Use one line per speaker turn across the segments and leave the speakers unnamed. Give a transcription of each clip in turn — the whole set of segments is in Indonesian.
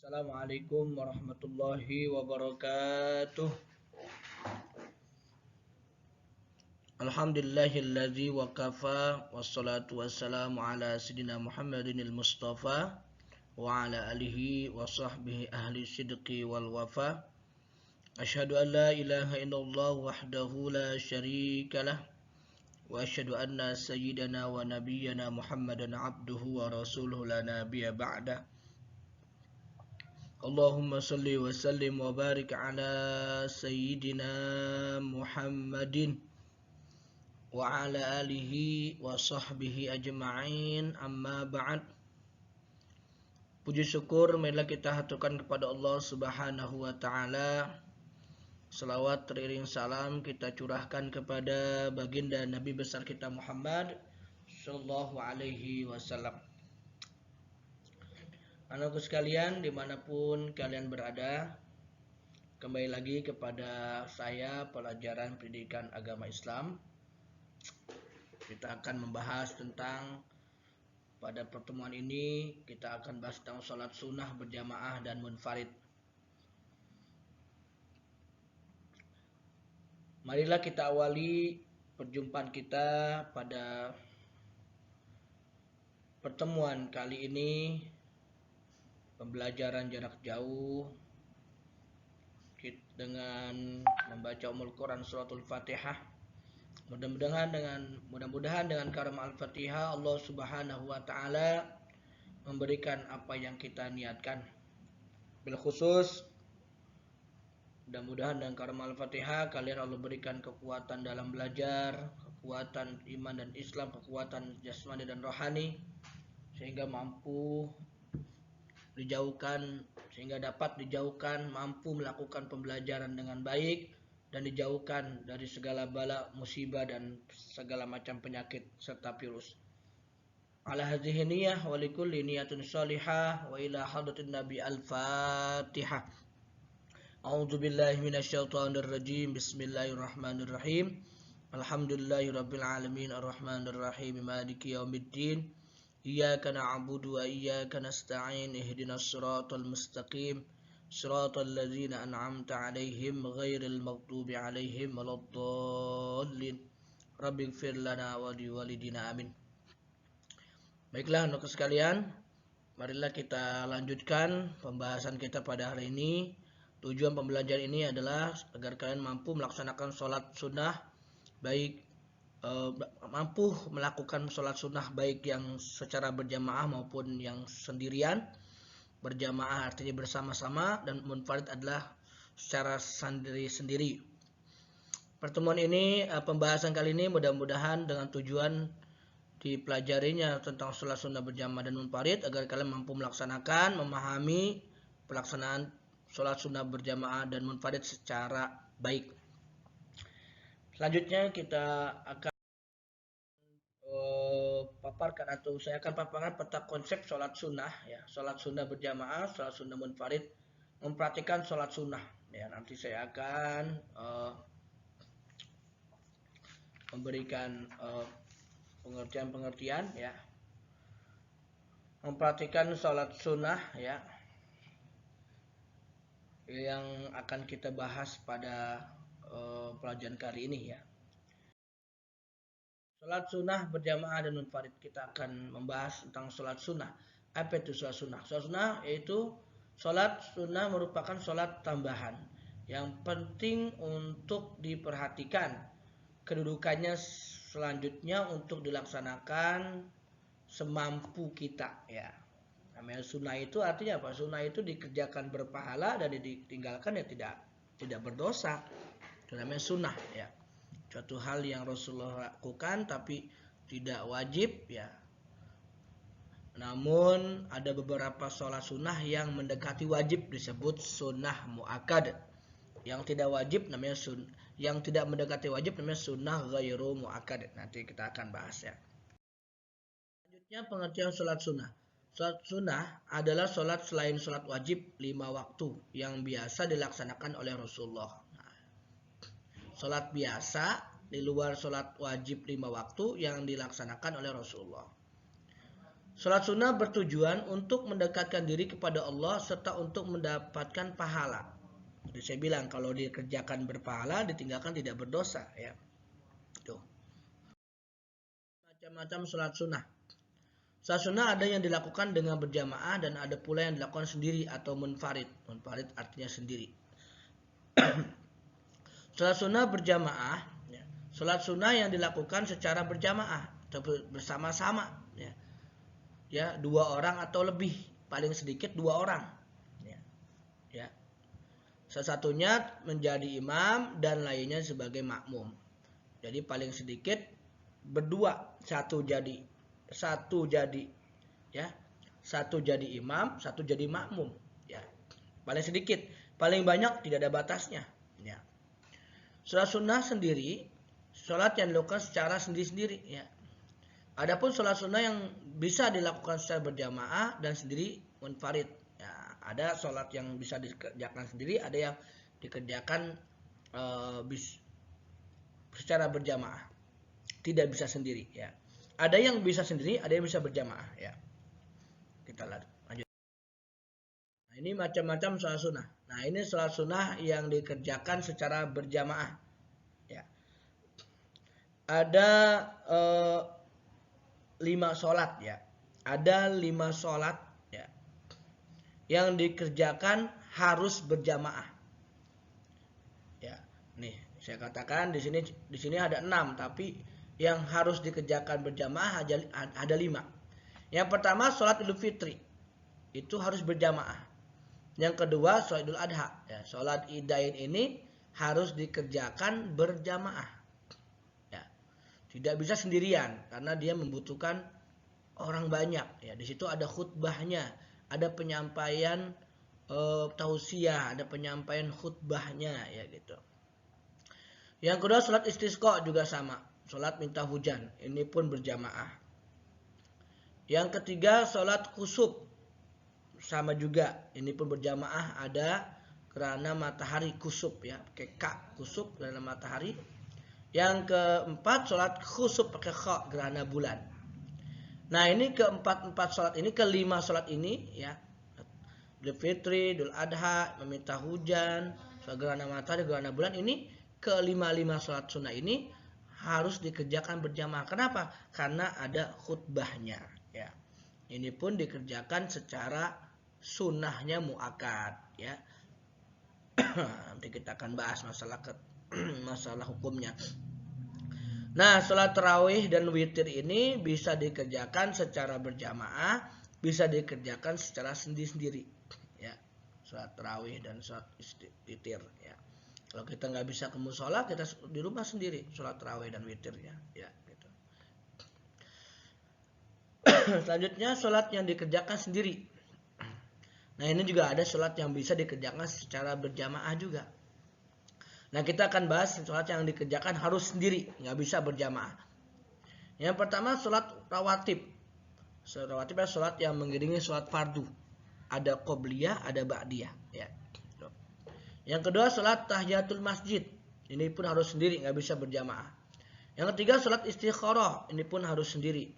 Assalamualaikum warahmatullahi wabarakatuh. Alhamdulillahilladzi wa kafa wassalatu wassalamu ala sayyidina Muhammadinil Mustafa wa ala alihi wa sahbihi ahli sidqi wal wafa. Asyhadu an la ilaha illallah wahdahu la syarika lah wa asyhadu anna sayyidana wa nabiyyana Muhammadan abduhu wa rasuluhu la nabiyya ba'dah. Allahumma salli wa sallim wa barik ala sayyidina Muhammadin wa ala alihi wa sahbihi ajma'in, amma ba'd. Puji syukur marilah kita haturkan kepada Allah Subhanahu wa taala. Salawat teriring salam kita curahkan kepada baginda Nabi besar kita Muhammad sallallahu alaihi wasallam. Anakku sekalian, dimanapun kalian berada, kembali lagi kepada saya pelajaran pendidikan agama Islam. Kita akan membahas tentang, pada pertemuan ini kita akan bahas tentang sholat sunnah berjamaah dan munfarid. Marilah kita awali perjumpaan kita pada pertemuan kali ini, pembelajaran jarak jauh dengan membaca Ummul Quran suratul Fatihah. Mudah-mudahan dengan karam Al-Fatihah Allah Subhanahu wa taala memberikan apa yang kita niatkan. Bil khusus mudah-mudahan dengan karam Al-Fatihah kalian Allah berikan kekuatan dalam belajar, kekuatan iman dan Islam, kekuatan jasmani dan rohani, sehingga dapat dijauhkan, mampu melakukan pembelajaran dengan baik, dan dijauhkan dari segala bala, musibah, dan segala macam penyakit serta virus. Ala hadhihi niyah wa likulli niyatun shalihah wa ila hadratin nabi al-fatihah. A'udzu billahi minasyaitonir rajim. Bismillahirrahmanirrahim. Alhamdulillahirabbil alamin arrahmanir rahim maliki yaumiddin. Iyyaka na'budu wa iyyaka nasta'in ihdinas siratal mustaqim siratal ladzina an'amta 'alaihim ghairil maghdubi 'alaihim waladdallin. Rabbighfir lana wa liwalidina amin. Baiklah anak sekalian, marilah kita lanjutkan pembahasan kita pada hari ini. Tujuan pembelajaran ini adalah agar kalian mampu melaksanakan sholat sunnah baik, mampu melakukan sholat sunnah baik yang secara berjamaah maupun yang sendirian. Berjamaah artinya bersama-sama, dan munfarid adalah secara sendiri-sendiri. Pertemuan ini, pembahasan kali ini mudah-mudahan dengan tujuan dipelajarinya tentang sholat sunnah berjamaah dan munfarid agar kalian mampu melaksanakan, memahami pelaksanaan sholat sunnah berjamaah dan munfarid secara baik. Selanjutnya kita akan saya akan paparkan peta konsep sholat sunnah, ya, sholat sunnah berjamaah, sholat sunnah munfarid, mempraktikkan sholat sunnah. Ya, nanti saya akan memberikan pengertian-pengertian, ya, mempraktikkan sholat sunnah, ya, yang akan kita bahas pada pelajaran kali ini, ya. Sholat sunnah berjamaah dan munfarid. Kita akan membahas tentang sholat sunnah. Apa itu sholat sunnah? Sholat sunnah yaitu sholat sunnah merupakan sholat tambahan yang penting untuk diperhatikan kedudukannya selanjutnya untuk dilaksanakan semampu kita, ya. Namanya sunnah itu artinya apa? Sunnah itu dikerjakan berpahala dan ditinggalkan ya tidak berdosa. Itu namanya sunnah, ya. Suatu hal yang Rasulullah lakukan tapi tidak wajib, ya. Namun ada beberapa sholat sunnah yang mendekati wajib disebut sunnah muakkad. Yang tidak wajib namanya yang tidak mendekati wajib namanya sunnah ghairu muakkad. Nanti kita akan bahas, ya. Selanjutnya pengertian sholat sunnah. Sholat sunnah adalah sholat selain sholat wajib 5 waktu yang biasa dilaksanakan oleh Rasulullah. Sholat biasa di luar sholat wajib 5 waktu yang dilaksanakan oleh Rasulullah. Sholat sunnah bertujuan untuk mendekatkan diri kepada Allah serta untuk mendapatkan pahala. Jadi saya bilang kalau dikerjakan berpahala, ditinggalkan tidak berdosa. Ya. Tuh. Macam-macam sholat sunnah. Sholat sunnah ada yang dilakukan dengan berjamaah dan ada pula yang dilakukan sendiri atau munfarid. Munfarid artinya sendiri. Sholat sunnah berjamaah, ya. Sholat sunnah yang dilakukan secara berjamaah atau bersama-sama, ya. Ya, 2 orang atau lebih, paling sedikit 2 orang. Ya. Ya. Salah satunya menjadi imam dan lainnya sebagai makmum. Jadi paling sedikit berdua, satu jadi ya, satu jadi imam, satu jadi makmum, ya. Paling sedikit, paling banyak tidak ada batasnya, ya. Sholat sunnah sendiri, sholat yang dilakukan secara sendiri-sendiri, ya. Adapun sholat sunnah yang bisa dilakukan secara berjamaah dan sendiri munfarid, ya. Ada sholat yang bisa dikerjakan sendiri, ada yang dikerjakan secara berjamaah, tidak bisa sendiri, ya. Ada yang bisa sendiri, ada yang bisa berjamaah, ya. Kita lanjut. Nah, ini macam-macam sholat sunnah. Nah, ini sholat sunnah yang dikerjakan secara berjamaah, ya. Ada 5 sholat, ya. Ada 5 sholat, ya, yang dikerjakan harus berjamaah, ya. Nih, saya katakan di sini ada 6, tapi yang harus dikerjakan berjamaah ada 5. Yang pertama sholat Idul Fitri, itu harus berjamaah. Yang kedua sholat Idul Adha, ya, sholat Idain ini harus dikerjakan berjamaah, ya. Tidak bisa sendirian karena dia membutuhkan orang banyak, ya. Di situ ada khutbahnya, ada penyampaian tausiah, ada penyampaian khutbahnya, ya gitu. Yang kedua sholat istisqa juga sama, sholat minta hujan, ini pun berjamaah. Yang ketiga sholat khusuf, sama juga, ini pun berjamaah, ada gerhana matahari khusuf, ya, pakai ka, khusuf gerhana matahari. Yang keempat sholat khusuf pakai kha, gerhana bulan. Nah, ini keempat sholat ini, kelima sholat ini, ya, Idul Fitri, Idul Adha, meminta hujan, sholat gerhana matahari, gerhana bulan, ini kelima sholat sunnah ini harus dikerjakan berjamaah. Kenapa? Karena ada khutbahnya, ya. Ini pun dikerjakan secara sunnahnya muakkad, ya. Nanti kita akan bahas masalah hukumnya. Nah, sholat tarawih dan witir ini bisa dikerjakan secara berjamaah, bisa dikerjakan secara sendiri-sendiri, ya. Sholat tarawih dan sholat witir, ya. Kalau kita nggak bisa ke musola, kita di rumah sendiri sholat tarawih dan witirnya, ya gitu. Selanjutnya sholat yang dikerjakan sendiri. Nah, ini juga ada sholat yang bisa dikerjakan secara berjamaah juga. Nah, kita akan bahas sholat yang dikerjakan harus sendiri, nggak bisa berjamaah. Yang pertama sholat rawatib. Sholat rawatib adalah sholat yang mengiringi sholat fardu. Ada qobliyah, ada ba'diyah, ya. Yang kedua sholat tahiyatul masjid, ini pun harus sendiri, nggak bisa berjamaah. Yang ketiga sholat istikharah, ini pun harus sendiri.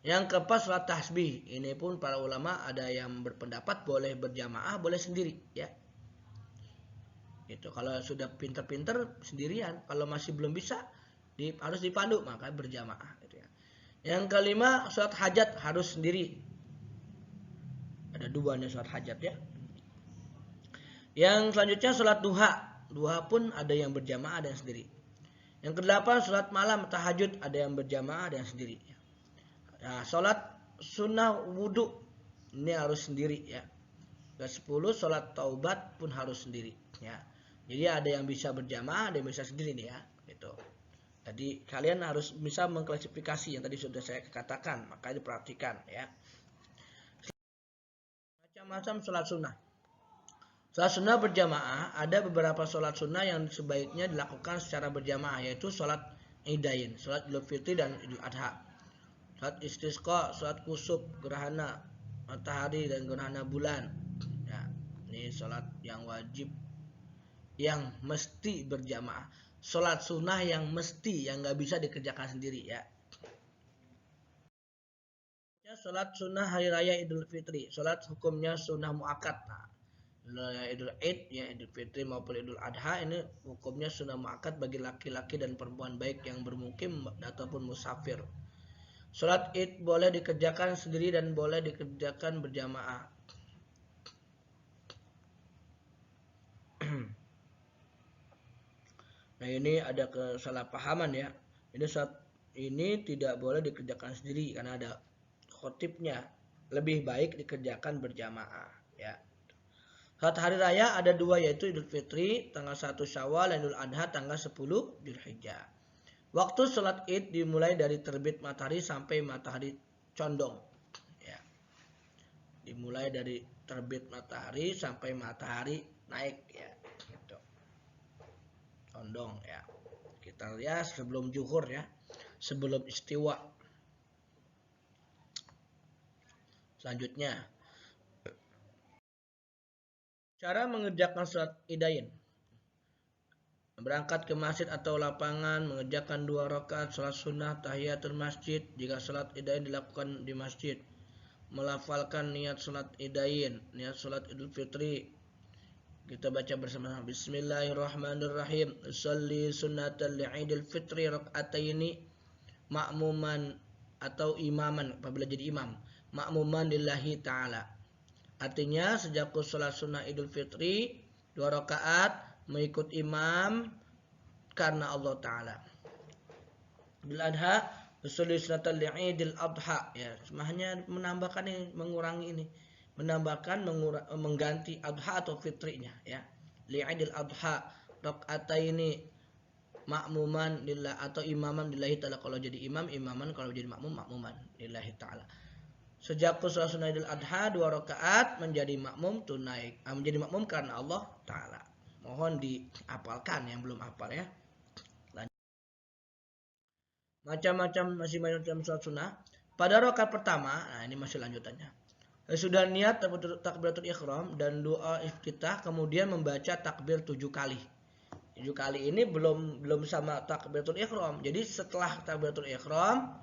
Yang keempat sholat tasbih, ini pun para ulama ada yang berpendapat boleh berjamaah, boleh sendiri, ya. Gitu. Kalau sudah pinter-pinter sendirian, kalau masih belum bisa harus dipandu, maka berjamaah, gitu, ya. Yang kelima sholat hajat harus sendiri. Ada 2 nih sholat hajat, ya. Yang selanjutnya sholat duha. Duha pun ada yang berjamaah, ada yang sendiri. Yang kedelapan sholat malam tahajud, ada yang berjamaah, ada yang sendiri. Nah, sholat sunnah wudhu ini harus sendiri, ya. Ke-10 sholat taubat pun harus sendiri, ya. Jadi ada yang bisa berjamaah, ada yang bisa sendiri nih, ya. Gitu. Jadi kalian harus bisa mengklasifikasi yang tadi sudah saya katakan, maka diperhatikan, ya. Macam-macam sholat sunnah. Sholat sunnah berjamaah, ada beberapa sholat sunnah yang sebaiknya dilakukan secara berjamaah, yaitu sholat Idain, sholat Idul Fitri dan Idul Adha, sholat istisqa, sholat kusuf, gerhana matahari dan gerhana bulan, ya. Ini sholat yang wajib, yang mesti berjamaah. Sholat sunnah yang mesti, yang nggak bisa dikerjakan sendiri, ya. sholat sunnah hari raya Idul Fitri. Sholat hukumnya sunnah muakkad. Nah, Idul Id, ya Idul Fitri maupun Idul Adha ini hukumnya sunnah muakkad bagi laki-laki dan perempuan baik yang bermukim ataupun musafir. Sholat Id boleh dikerjakan sendiri dan boleh dikerjakan berjamaah. Nah, ini ada kesalahpahaman ya. Ini tidak boleh dikerjakan sendiri karena ada khotibnya. Lebih baik dikerjakan berjamaah ya. Saat hari raya ada dua, yaitu Idul Fitri tanggal 1 Syawal dan Idul Adha tanggal 10 Dzulhijjah. Waktu sholat Id dimulai dari terbit matahari sampai matahari condong. Ya. Dimulai dari terbit matahari sampai matahari naik ya. Gitu. Condong ya. Kita lihat sebelum zuhur ya. Sebelum istiwa. Selanjutnya, cara mengerjakan sholat idain. Berangkat ke masjid atau lapangan, mengerjakan 2 rakaat sholat sunnah tahiyatul masjid jika sholat idain dilakukan di masjid. Melafalkan niat sholat idain, niat sholat Idul Fitri. Kita baca bersama-sama. Bismillahirrahmanirrahim. Sholli sunnatal Idul Fitri raka'ataini ma'muman atau imaman apabila jadi imam. Ma'muman lillahi ta'ala. Artinya sejak sholat sunnah Idul Fitri 2 rakaat mengikut imam karena Allah Ta'ala. Idul Adha usulul sunnatal Idul Adha ya, semahnya menambahkan ini, mengurangi ini, menambahkan mengganti adha atau fitrinya ya. Li'idil adha rakaataini ma'muman lillah atau imaman lillahi ta'ala. Kalau jadi imam imaman, kalau jadi makmum makmuman lillahi ta'ala. Sejak sholat sunnah Idul Adha 2 rakaat menjadi makmum tunai, menjadi makmum karena Allah Ta'ala. Mohon dihafalkan yang belum hafal ya. Masih macam sholat sunnah. Pada rakaat pertama, nah ini masih lanjutannya. Sudah niat takbiratul ihram dan doa iftitah, kemudian membaca takbir 7 kali. 7 kali ini belum sama takbiratul ihram. Jadi setelah takbiratul ihram,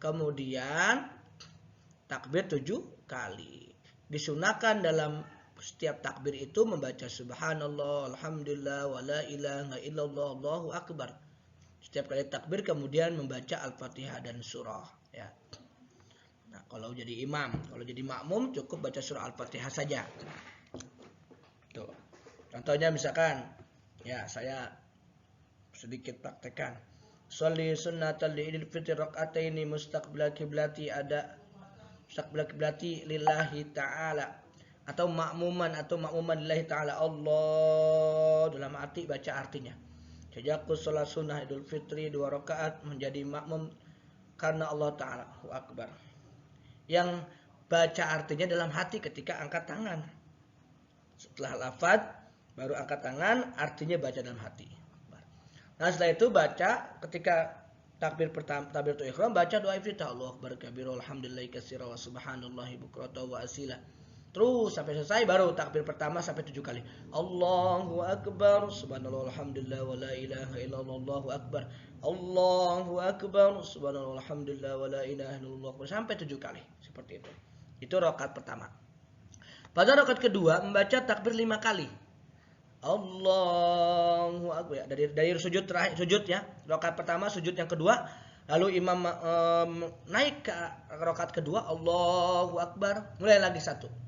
kemudian takbir 7 kali. Disunahkan dalam setiap takbir itu membaca subhanallah, alhamdulillah, wa la ilaha illallah, Allahu akbar. Setiap kali takbir kemudian membaca Al-Fatihah dan surah ya. Nah, kalau jadi imam, kalau jadi makmum cukup baca surah Al-Fatihah saja. Tuh. Contohnya misalkan ya saya sedikit praktekkan. Sholli sunnatal Idul Fitri raka'ataini mustaqbilal qiblati ada mustaqbilal qiblati lillahi ta'ala atau makmuman lillahi ta'ala Allah dalam arti baca artinya. Sejak sholat sunnah Idul Fitri 2 rakaat menjadi makmum karena Allah Ta'ala. Allahu Akbar. Yang baca artinya dalam hati ketika angkat tangan. Setelah lafaz baru angkat tangan, artinya baca dalam hati. Nah setelah itu baca ketika takbir pertama, takbiratul ihram, baca doa iftitah. Allahu Akbar kabira alhamdulillahi katsira wa subhanallahi bukrata wa asila. Terus sampai selesai baru takbir pertama sampai 7 kali. Allahu Akbar, subhanallah alhamdulillah wa la ilaha illallah, Allahu Akbar. Allahu Akbar, subhanallah alhamdulillah wa la ilaha illallah, sampai 7 kali. Seperti itu. Itu rakaat pertama. Pada rakaat kedua membaca takbir 5 kali. Allahu Akbar. Dari sujud terakhir, sujud ya. Rakaat pertama, sujud yang kedua. Lalu imam naik ke rakaat kedua, Allahu Akbar. Mulai lagi 1.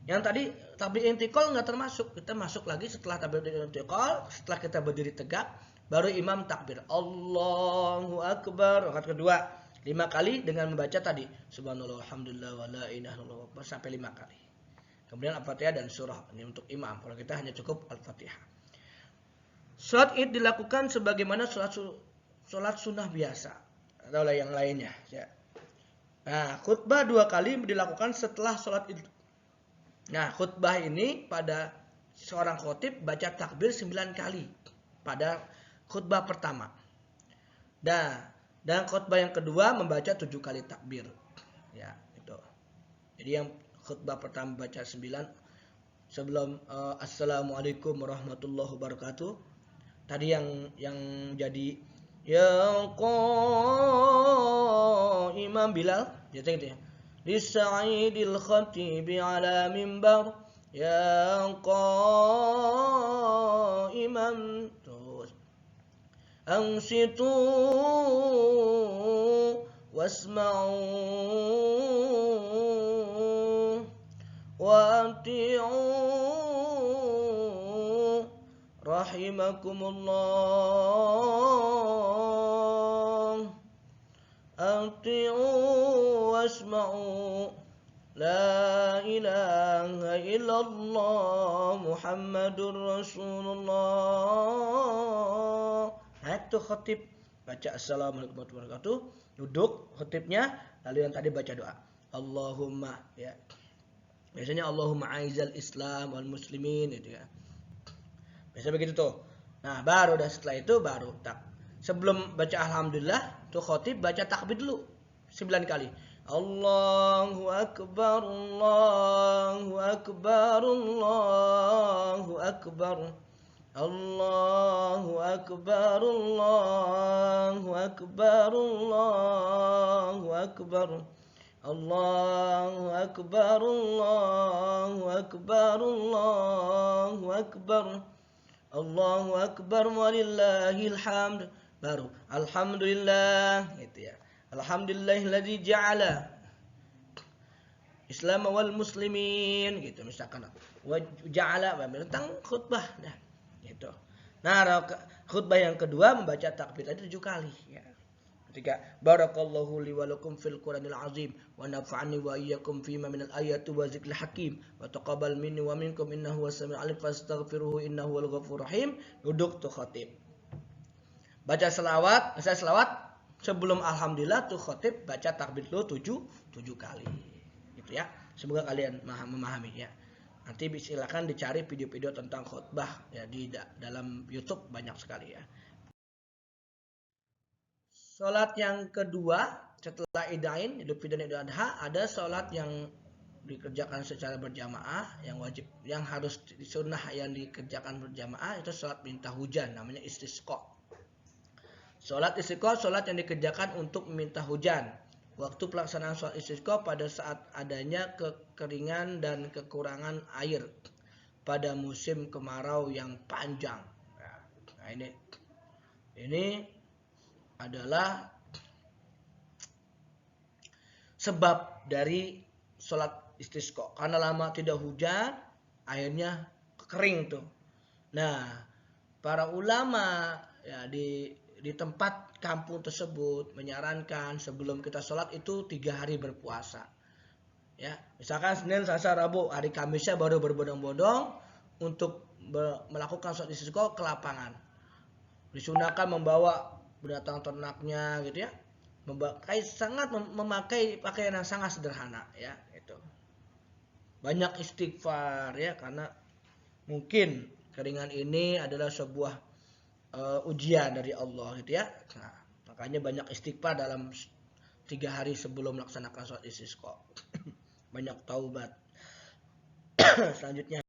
Yang tadi takbir intiqal nggak termasuk. Kita masuk lagi setelah takbir intiqal, setelah kita berdiri tegak, baru imam takbir. Allahu Akbar. Rakaat kedua 5 kali dengan membaca tadi subhanallah alhamdulillah wa la ilaha illallah sampai 5 kali. Kemudian Al-Fatihah dan surah. Ini untuk imam. Kalau kita hanya cukup Al-Fatihah. Salat Id dilakukan sebagaimana salat sunnah biasa atau yang lainnya ya. Nah, khutbah 2 kali dilakukan setelah salat Id. Nah, khutbah ini pada seorang khotib baca takbir 9 kali pada khutbah pertama. Dan khutbah yang kedua membaca 7 kali takbir. Ya, itu. Jadi yang khutbah pertama baca 9 sebelum assalamualaikum warahmatullahi wabarakatuh. Tadi yang jadi ya imam Bilal, gitu ya. للسعيد الخطيب على منبر يا قائما أنصتوا واسمعوا وأطيعوا رحمكم الله أطيعوا واسمعوا لا إله إلا الله محمد رسول الله. Nah itu khatib baca assalamualaikum warahmatullahi wabarakatuh, duduk khatibnya, lalu yang tadi baca doa Allahumma, ya biasanya Allahumma aizal Islam wal muslimin gitu ya, biasa begitu tuh. Nah baru dah setelah itu baru tak, sebelum baca alhamdulillah tuh khatib baca takbir dulu 9 kali. Allahu akbar Allahu akbar Allahu akbar Allahu akbar Allahu akbar Allahu akbar Allahu akbar Allahu akbar Allahu akbar Allahu akbar walillahil hamd. Baru alhamdulillah gitu ya. Alhamdulillahilladzi ja'ala Islam wal muslimin gitu misalkan. Wa ja'ala tentang khutbah dah gitu. Nah, khutbah yang kedua membaca takbir tadi 7 kali ya. Ketika barakallahu li wa lakum fil Qur'anil azim wa nafa'ani wa iyyakum fima minal ayati wa zikril hakim wa taqabbal minni wa minkum innahu was-sami'ul 'alim fastaghfiruhu innahu wal ghafurur rahim. Duduk tuh khatib. Baca selawat, sebelum alhamdulillah tuh khatib baca takbir dulu 7 kali. Gitu ya. Semoga kalian memahami ya. Nanti silakan dicari video-video tentang khutbah ya di dalam YouTube banyak sekali ya. Salat yang kedua setelah Idain, Idul Fitri dan Idul Adha, ada salat yang dikerjakan secara berjamaah, yang wajib, yang harus sunnah yang dikerjakan berjamaah itu salat minta hujan, namanya istisqa. Salat istisqa, salat yang dikerjakan untuk meminta hujan. Waktu pelaksanaan salat istisqa pada saat adanya kekeringan dan kekurangan air pada musim kemarau yang panjang. Nah, ini adalah sebab dari salat istisqa. Karena lama tidak hujan, airnya kering tuh. Nah, para ulama ya di tempat kampung tersebut menyarankan sebelum kita sholat itu 3 hari berpuasa. Ya, misalkan Senin, Selasa, Rabu, hari Kamisnya baru berbondong-bondong untuk melakukan sholat istisqa ke lapangan. Disunahkan membawa binatang ternaknya gitu ya. Memakai pakaian yang sangat sederhana ya, itu. Banyak istighfar ya, karena mungkin keringan ini adalah sebuah ujian dari Allah gitu ya. Nah, makanya banyak istighfar dalam 3 hari sebelum melaksanakan sholat istisqa. Banyak taubat. Selanjutnya,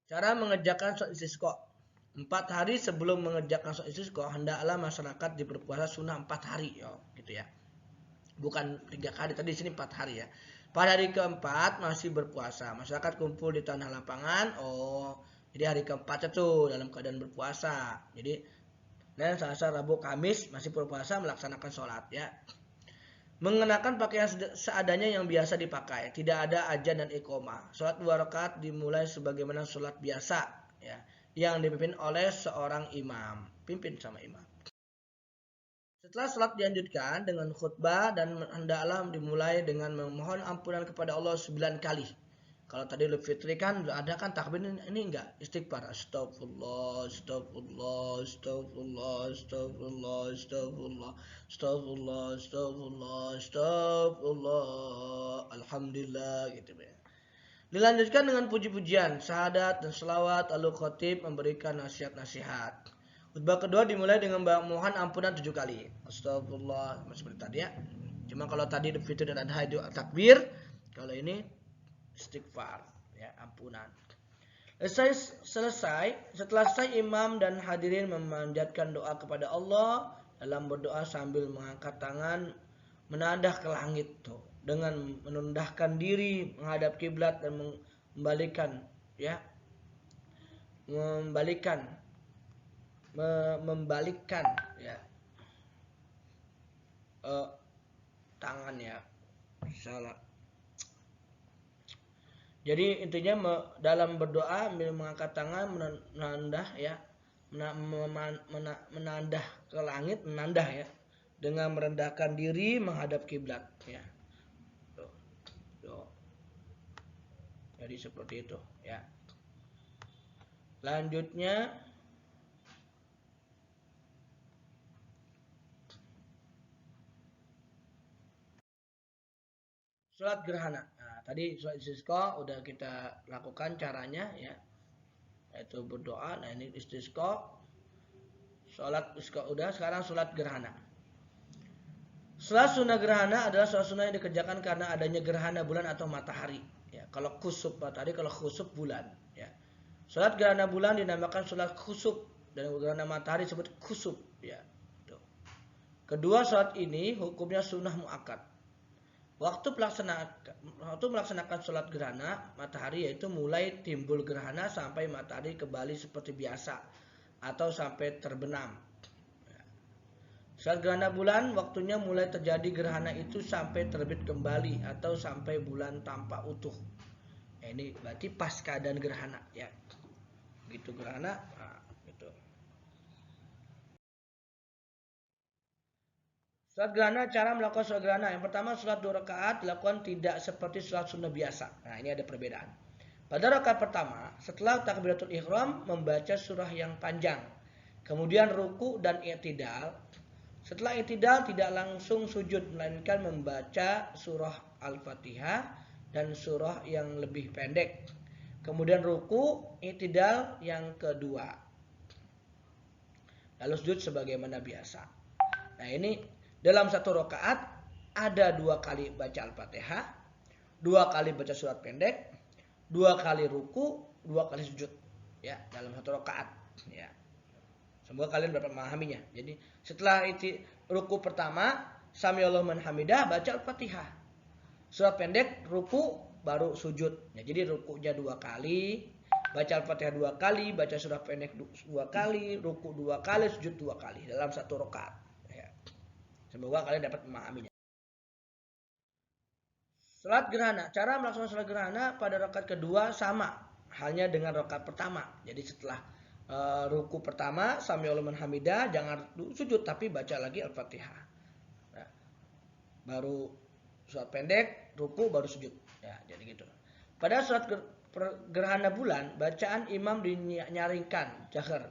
cara mengerjakan sholat istisqa. 4 hari sebelum mengerjakan sholat istisqa, hendaklah masyarakat berpuasa sunnah 4 hari ya, gitu ya. Bukan 3 hari, tadi di sini 4 hari ya. Pada hari keempat masih berpuasa, masyarakat kumpul di tanah lapangan. Jadi hari keempatnya tuh dalam keadaan berpuasa. Jadi dan Selasa, Rabu, Kamis masih berpuasa melaksanakan sholat ya. Mengenakan pakaian seadanya yang biasa dipakai. Tidak ada azan dan iqomah. Sholat 2 rakaat dimulai sebagaimana sholat biasa ya, yang dipimpin oleh seorang imam. Pimpin sama imam. Setelah sholat dilanjutkan dengan khutbah dan hendaklah dimulai dengan memohon ampunan kepada Allah 9 kali. Kalau tadi Idul Fitri kan ada kan takbir, ini enggak, istighfar. Astagfirullah, astagfirullah, astagfirullah, astagfirullah, astagfirullah, astagfirullah, astagfirullah, astagfirullah, alhamdulillah gitu ya. Dilanjutkan dengan puji-pujian, syahadat dan selawat, lalu khatib memberikan nasihat-nasihat. Khutbah kedua dimulai dengan mohon ampunan 7 kali. Astagfirullah, seperti tadi ya. Cuma kalau tadi Idul Fitri dan Adha itu takbir, kalau ini istighfar ya, ampunan. Setelah selesai imam dan hadirin memanjatkan doa kepada Allah dalam berdoa sambil mengangkat tangan menadah ke langit tuh. dengan menundahkan diri menghadap kiblat dan membalikan ya membalikkan ya tangan ya salah. Jadi intinya dalam berdoa mengangkat tangan menandah ya menandah ke langit, menandah ya dengan merendahkan diri menghadap kiblat ya. Tuh. Jadi seperti itu ya. Lanjutnya sholat gerhana. Nah, tadi sholat istisqa udah kita lakukan caranya ya, yaitu berdoa. Nah ini istisqa, sholat istisqa udah, sekarang sholat gerhana. Sholat sunnah gerhana adalah sholat sunnah yang dikerjakan karena adanya gerhana bulan atau matahari. Ya, kalau khusuf matahari, kalau khusuf bulan. Ya. Sholat gerhana bulan dinamakan sholat khusuf dan gerhana matahari disebut khusuf. Ya. Tuh. Kedua sholat ini hukumnya sunnah muakkad. Waktu melaksanakan sholat gerhana matahari yaitu mulai timbul gerhana sampai matahari kembali seperti biasa atau sampai terbenam. Sholat gerhana bulan waktunya mulai terjadi gerhana itu sampai terbit kembali atau sampai bulan tampak utuh. Ini berarti pas keadaan gerhana ya. Gitu gerhana, nah, gitu. Sholat gerhana, cara melakukan sholat gerhana. Yang pertama, sholat 2 rakaat dilakukan tidak seperti sholat sunnah biasa. Nah, ini ada perbedaan. Pada rakaat pertama, setelah takbiratul ihram, membaca surah yang panjang. Kemudian ruku dan i'tidal. Setelah i'tidal tidak langsung sujud, melainkan membaca surah Al-Fatihah dan surah yang lebih pendek. Kemudian ruku, i'tidal yang kedua. Lalu sujud sebagaimana biasa. Nah, ini dalam satu rakaat ada 2 kali baca Al-Fatihah, 2 kali baca surat pendek, 2 kali ruku, 2 kali sujud. Ya, dalam satu rakaat. Ya. Semoga kalian dapat memahaminya. Jadi setelah itu ruku pertama, Sami Allahu liman hamidah, baca Al-Fatihah. Surat pendek, ruku, baru sujud. Ya, jadi rukunya 2 kali, baca Al-Fatihah 2 kali, baca surat pendek 2 kali, ruku 2 kali, sujud 2 kali dalam satu rakaat. Semoga kalian dapat memahaminya. Salat gerhana. Cara melaksanakan salat gerhana pada rakaat kedua sama halnya dengan rakaat pertama. Jadi setelah ruku pertama Sami Allahu liman hamidah, jangan sujud tapi baca lagi Al-Fatihah. Nah, baru surat pendek, ruku baru sujud. Ya, jadi gitu. Pada salat gerhana bulan, bacaan imam dinyaringkan jahar.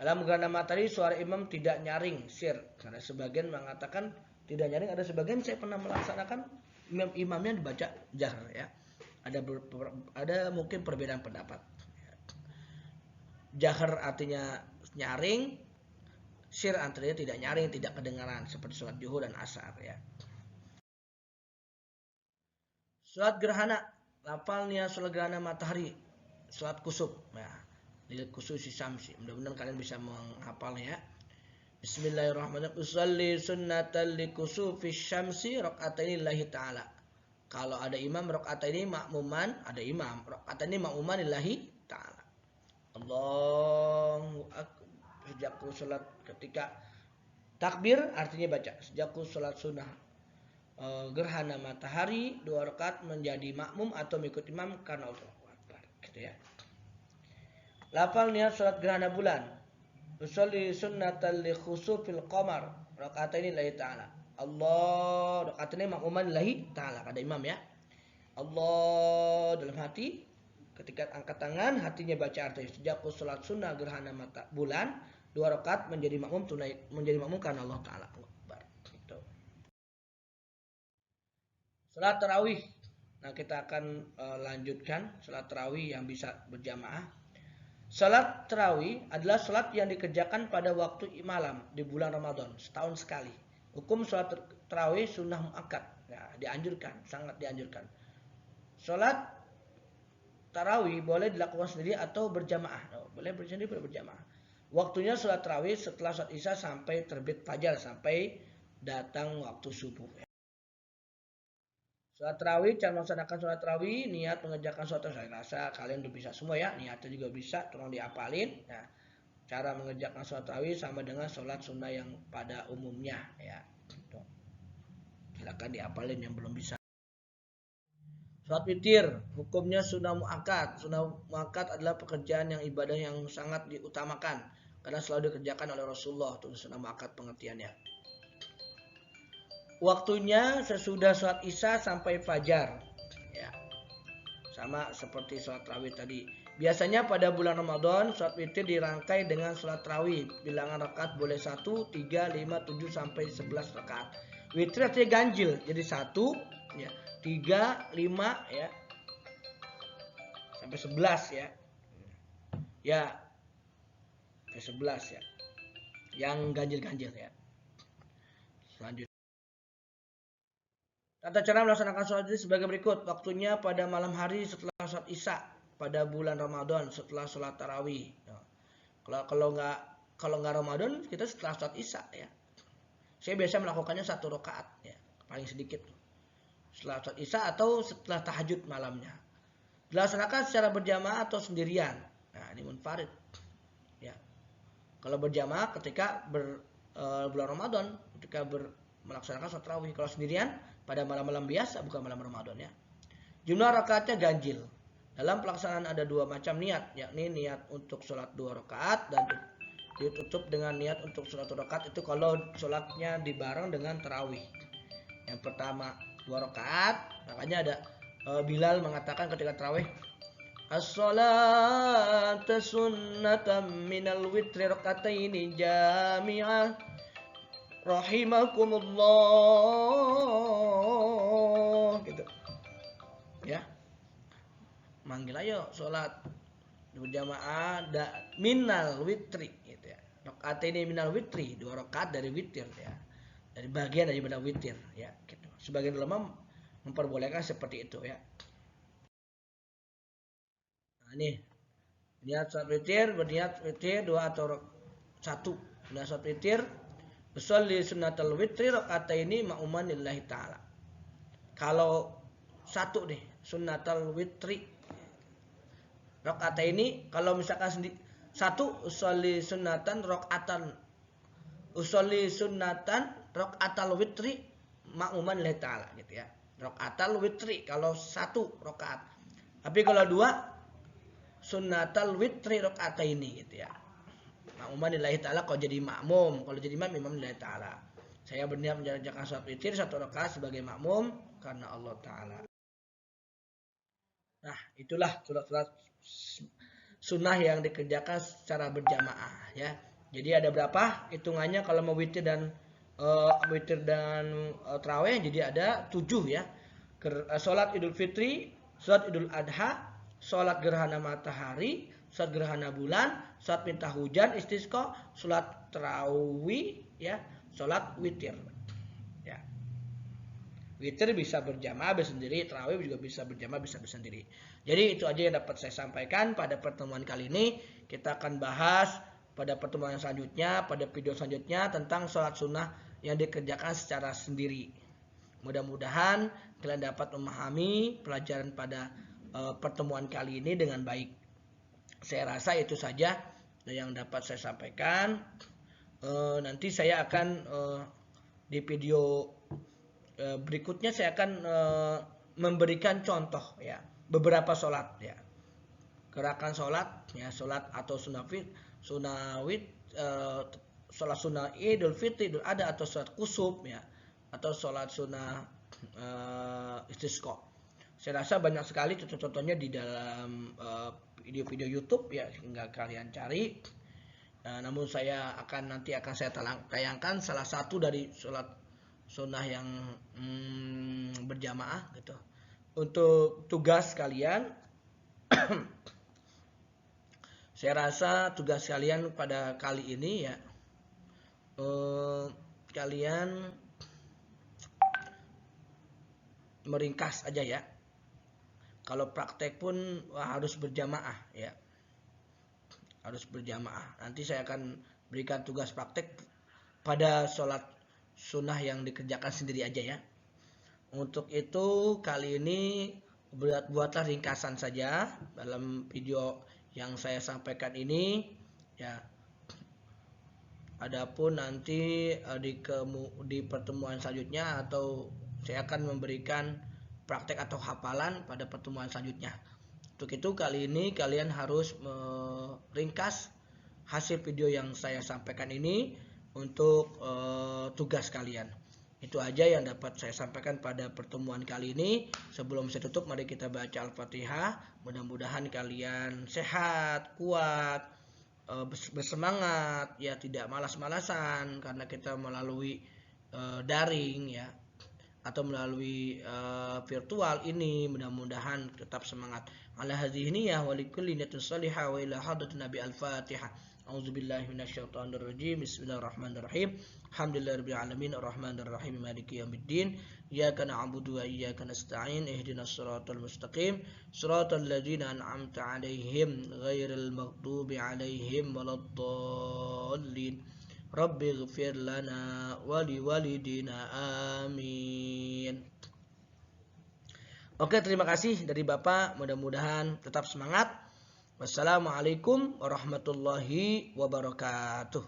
Dalam gerhana matahari suara imam tidak nyaring, sir. Karena sebagian mengatakan tidak nyaring, ada sebagian saya pernah melaksanakan imamnya dibaca jahar ya. Ada mungkin perbedaan pendapat. Jahar artinya nyaring, sir artinya tidak nyaring, tidak kedengaran seperti sholat zuhur dan asar ya. Sholat gerhana, lafalnya sholat gerhana matahari, sholat kusuf. Nah, lil khususi syamsi. Mudah-mudahan kalian bisa menghafalnya. Bismillahirrahmanirrahim. Usolli sunnatan li kusufi syamsi rakaataini lillahi ta'ala. Kalau ada imam rakaataini makmuman, ada imam rakaataini makmuman lillahi ta'ala. Allahu akbar. Sejak salat ketika takbir artinya baca. Sejak salat sunnah gerhana matahari 2 rakaat menjadi makmum atau mengikut imam karena Allahu akbar. Gitu ya. Lafalnya salat gerhana bulan. Usolli sunnatan li khusufil qamar rakaataini lillahi ta'ala. Allah rakaataini makmuman lillahi ta'ala. Ada imam ya. Allah dalam hati, ketika angkat tangan hatinya baca artinya. Sejak salat sunnah gerhana mata bulan 2 rakaat menjadi makmum karena Allah Ta'ala. Gitu. Salat tarawih. Nah, kita akan lanjutkan salat tarawih yang bisa berjamaah. Salat tarawih adalah salat yang dikerjakan pada waktu malam di bulan Ramadan setahun sekali. Hukum salat tarawih sunnah muakkad. Nah, dianjurkan, sangat dianjurkan. Salat tarawih boleh dilakukan sendiri atau berjamaah. Boleh sendiri, boleh berjamaah. Waktunya salat tarawih setelah salat isya sampai terbit fajar, sampai datang waktu subuh. Sholat tarawih, cara melaksanakan sholat tarawih, niat mengerjakan sholat tarawih. Saya rasa kalian udah bisa semua ya, niatnya juga bisa, tolong diapalin. Nah, cara mengerjakan sholat tarawih sama dengan sholat sunnah yang pada umumnya ya. Tuh. Silakan diapalin yang belum bisa. Sholat witir, hukumnya sunnah muakkad. Sunnah muakkad adalah pekerjaan yang ibadah yang sangat diutamakan karena selalu dikerjakan oleh Rasulullah. Itu sunnah muakkad pengertiannya. Waktunya sesudah sholat isya sampai fajar. Ya, sama seperti sholat tarawih tadi. Biasanya pada bulan Ramadan, sholat witir dirangkai dengan sholat tarawih. Bilangan rakaat boleh 1, 3, 5, 7, sampai 11 rakaat. Witir artinya ganjil, jadi 1, ya, 3, 5, ya, sampai 11 ya. Ya, ke 11 ya. Yang ganjil-ganjil ya. Selanjutnya. Tata cara melaksanakan sholat witir sebagai berikut. Waktunya pada malam hari setelah sholat isya pada bulan Ramadan setelah sholat tarawih. Kalau nggak Ramadan kita setelah sholat isya ya. Saya biasa melakukannya 1 rakaat ya, paling sedikit. Setelah sholat isya atau setelah tahajud malamnya. Dilaksanakan secara berjamaah atau sendirian. Nah, ini munfarid. Ya. Kalau berjamaah ketika bulan Ramadan, ketika melaksanakan sholat tarawih. Kalau sendirian pada malam-malam biasa, bukan malam Ramadan ya. Jumlah rakaatnya ganjil. Dalam pelaksanaan ada 2 macam niat, yakni niat untuk sholat 2 rakaat dan ditutup dengan niat untuk sholat 2 rakaat. Itu kalau sholatnya dibareng dengan tarawih. Yang pertama 2 rakaat, makanya ada Bilal mengatakan ketika tarawih, as-salatu sunnatan minal witri rakataini jami'ah rahimakumullah, gitu ya. Manggil ayo sholat berjamaah minal witri gitu ya. Rakaat ini minal witri, 2 rakaat dari witir ya. Dari bagian dari witir ya gitu. Sebagian ulama memperbolehkan seperti itu ya. Nah, ini niat sholat witir, berniat witir 2 atau 1. Niat sholat witir, usolli sunnatul witri rakaataini ma'uman lillahi ta'ala. Kalau 1 nih, sunnatul witri rakaataini, kalau misalkan 1 usolli sunnatan rakaatal witri ma'uman lillahi ta'ala gitu ya. Rakaatal witri kalau 1 rakaat. Tapi kalau 2 sunnatal witri rakaataini gitu ya. Ma'uman lillahi ta'ala kalau jadi makmum, kalau jadi imam lillahi ta'ala. Saya berniat menjalankan sholat witir 1 rakaat sebagai makmum karena Allah Ta'ala. Nah, itulah sholat sunnah yang dikerjakan secara berjamaah ya. Jadi ada berapa hitungannya kalau mau witir dan tarawih, jadi ada 7 ya. Sholat Idul Fitri, sholat Idul Adha, sholat gerhana matahari, sholat gerhana bulan, sholat minta hujan, istisqa, sholat tarawih ya, sholat witir ya. Witir bisa berjamaah, bisa sendiri, tarawih juga bisa berjamaah, bisa sendiri. Jadi itu aja yang dapat saya sampaikan pada pertemuan kali ini. Kita akan bahas pada pertemuan yang selanjutnya, pada video selanjutnya tentang sholat sunnah yang dikerjakan secara sendiri. Mudah-mudahan kalian dapat memahami pelajaran pada pertemuan kali ini dengan baik. Saya rasa itu saja yang dapat saya sampaikan. Nanti saya akan di video berikutnya saya akan memberikan contoh ya, beberapa sholat ya, gerakan sholat ya, sholat atau sholat sunnah Idul Fitri, Idul Adha, atau sholat kusuf ya, atau sholat sunnah istisqa. Saya rasa banyak sekali contoh-contohnya di dalam video-video YouTube ya, hingga kalian cari. Namun saya nanti akan saya tayangkan salah satu dari sholat sunnah yang berjamaah gitu. Untuk tugas kalian, saya rasa tugas kalian pada kali ini ya, kalian meringkas aja ya. Kalau praktek pun harus berjamaah ya. Harus berjamaah. Nanti saya akan berikan tugas praktek pada sholat sunnah yang dikerjakan sendiri aja ya. Untuk itu kali ini buatlah ringkasan saja dalam video yang saya sampaikan ini ya. Adapun nanti di pertemuan selanjutnya atau saya akan memberikan praktek atau hafalan pada pertemuan selanjutnya. Untuk itu kali ini kalian harus meringkas hasil video yang saya sampaikan ini untuk tugas kalian. Itu aja yang dapat saya sampaikan pada pertemuan kali ini. Sebelum saya tutup, mari kita baca Al-Fatihah. Mudah-mudahan kalian sehat, kuat, bersemangat, ya tidak malas-malasan karena kita melalui daring ya atau melalui virtual ini. Mudah-mudahan tetap semangat. Ala hadhihi niyyah wa likulli niyatin shalihah wa ila hadratin nabi al-fatihah. A'udzubillahi minasyaitonir rajim. Bismillahirrahmanirrahim. Alhamdulillahirabbil alamin arrahmanir rahim maliki yaumiddin. Iyyaka na'budu wa iyyaka nasta'in. Ihdinas siratal mustaqim. Siratal ladzina an'amta 'alaihim ghairil maghdubi 'alaihim waladdallin. Rabbi ighfir lana wa liwalidina amin. Oke, terima kasih dari Bapak. Mudah-mudahan tetap semangat. Wassalamualaikum warahmatullahi wabarakatuh.